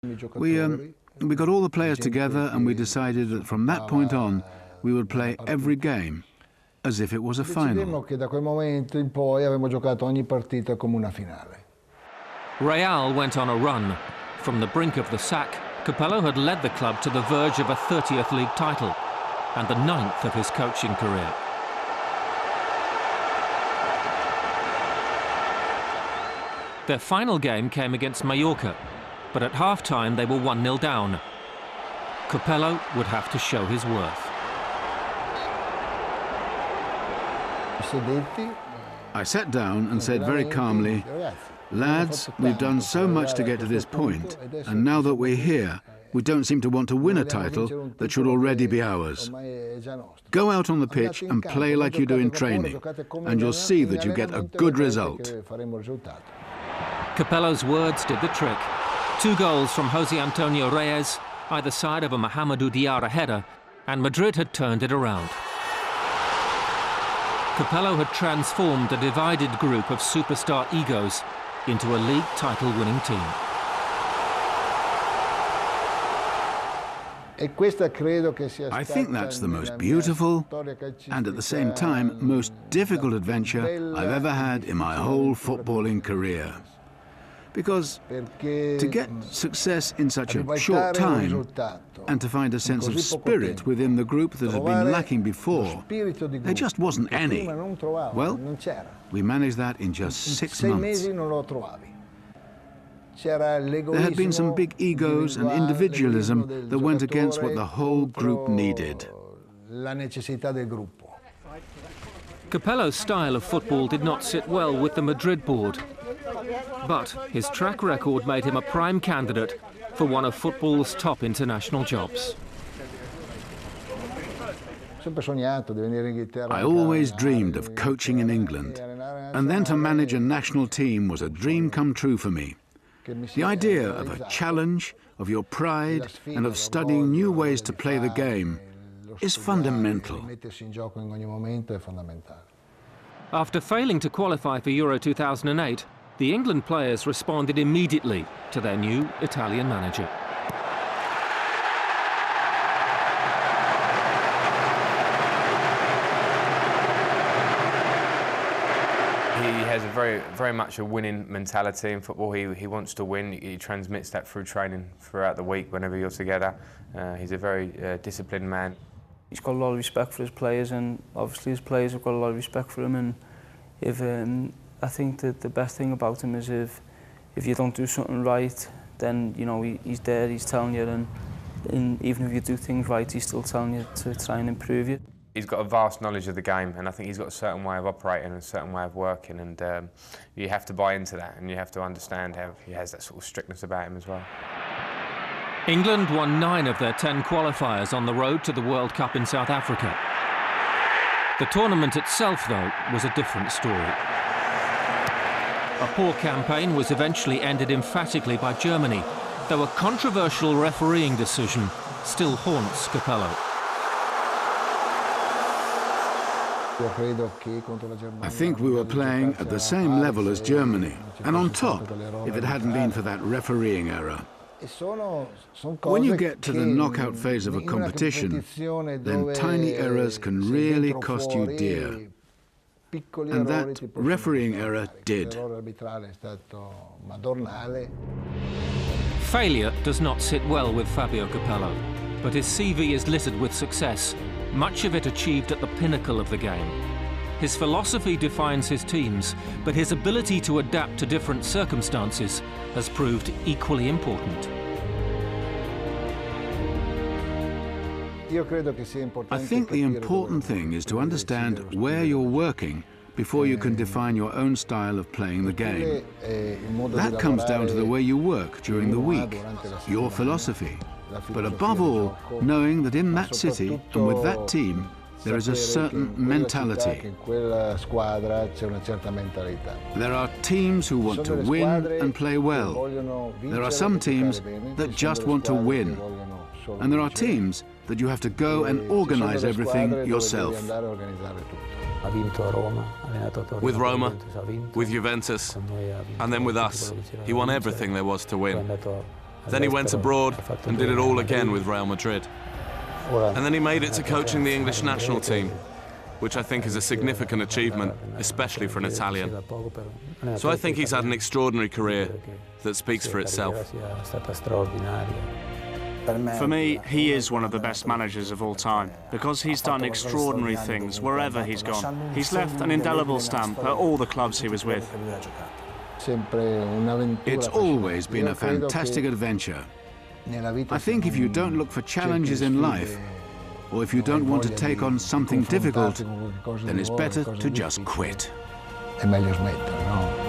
We got all the players together and we decided that from that point on we would play every game as if it was a final. Real went on a run. From the brink of the sack, Capello had led the club to the verge of a 30th league title and the 9th of his coaching career. Their final game came against Mallorca, but at half-time they were 1-0 down. Capello would have to show his worth. I sat down and said very calmly, "Lads, we've done so much to get to this point, and now that we're here, we don't seem to want to win a title that should already be ours. Go out on the pitch and play like you do in training, and you'll see that you get a good result." Capello's words did the trick. 2 goals from Jose Antonio Reyes, either side of a Mohamedou Diarra header, and Madrid had turned it around. Capello had transformed a divided group of superstar egos into a league title-winning team. I think that's the most beautiful and at the same time most difficult adventure I've ever had in my whole footballing career. Because to get success in such a short time and to find a sense of spirit within the group that had been lacking before, there just wasn't any. Well, we managed that in just 6 months. There had been some big egos and individualism that went against what the whole group needed. Capello's style of football did not sit well with the Madrid board, but his track record made him a prime candidate for one of football's top international jobs. I always dreamed of coaching in England, and then to manage a national team was a dream come true for me. The idea of a challenge, of your pride, and of studying new ways to play the game is fundamental. After failing to qualify for Euro 2008, the England players responded immediately to their new Italian manager. He has very much a winning mentality in football. He wants to win. He transmits that through training throughout the week whenever you're together. He's a very disciplined man. He's got a lot of respect for his players, and obviously his players have got a lot of respect for him. And if I think that the best thing about him is if you don't do something right, then he's there, he's telling you, and even if you do things right, he's still telling you to try and improve you. He's got a vast knowledge of the game, and I think he's got a certain way of operating and a certain way of working, and you have to buy into that, and you have to understand how he has that sort of strictness about him as well. England won 9 of their 10 qualifiers on the road to the World Cup in South Africa. The tournament itself, though, was a different story. A poor campaign was eventually ended emphatically by Germany, though a controversial refereeing decision still haunts Capello. I think we were playing at the same level as Germany, and on top, if it hadn't been for that refereeing error. When you get to the knockout phase of a competition, then tiny errors can really cost you dear. And that refereeing error did. Failure does not sit well with Fabio Capello, but his CV is littered with success, much of it achieved at the pinnacle of the game. His philosophy defines his teams, but his ability to adapt to different circumstances has proved equally important. I think the important thing is to understand where you're working before you can define your own style of playing the game. That comes down to the way you work during the week, your philosophy. But above all, knowing that in that city and with that team, there is a certain mentality. There are teams who want to win and play well. There are some teams that just want to win. And there are teams that you have to go and organize everything yourself. With Roma, with Juventus, and then with us, he won everything there was to win. Then he went abroad and did it all again with Real Madrid. And then he made it to coaching the English national team, which I think is a significant achievement, especially for an Italian. So I think he's had an extraordinary career that speaks for itself. For me, he is one of the best managers of all time, because he's done extraordinary things wherever he's gone. He's left an indelible stamp at all the clubs he was with. It's always been a fantastic adventure. I think if you don't look for challenges in life, or if you don't want to take on something difficult, then it's better to just quit. È meglio smettere, no?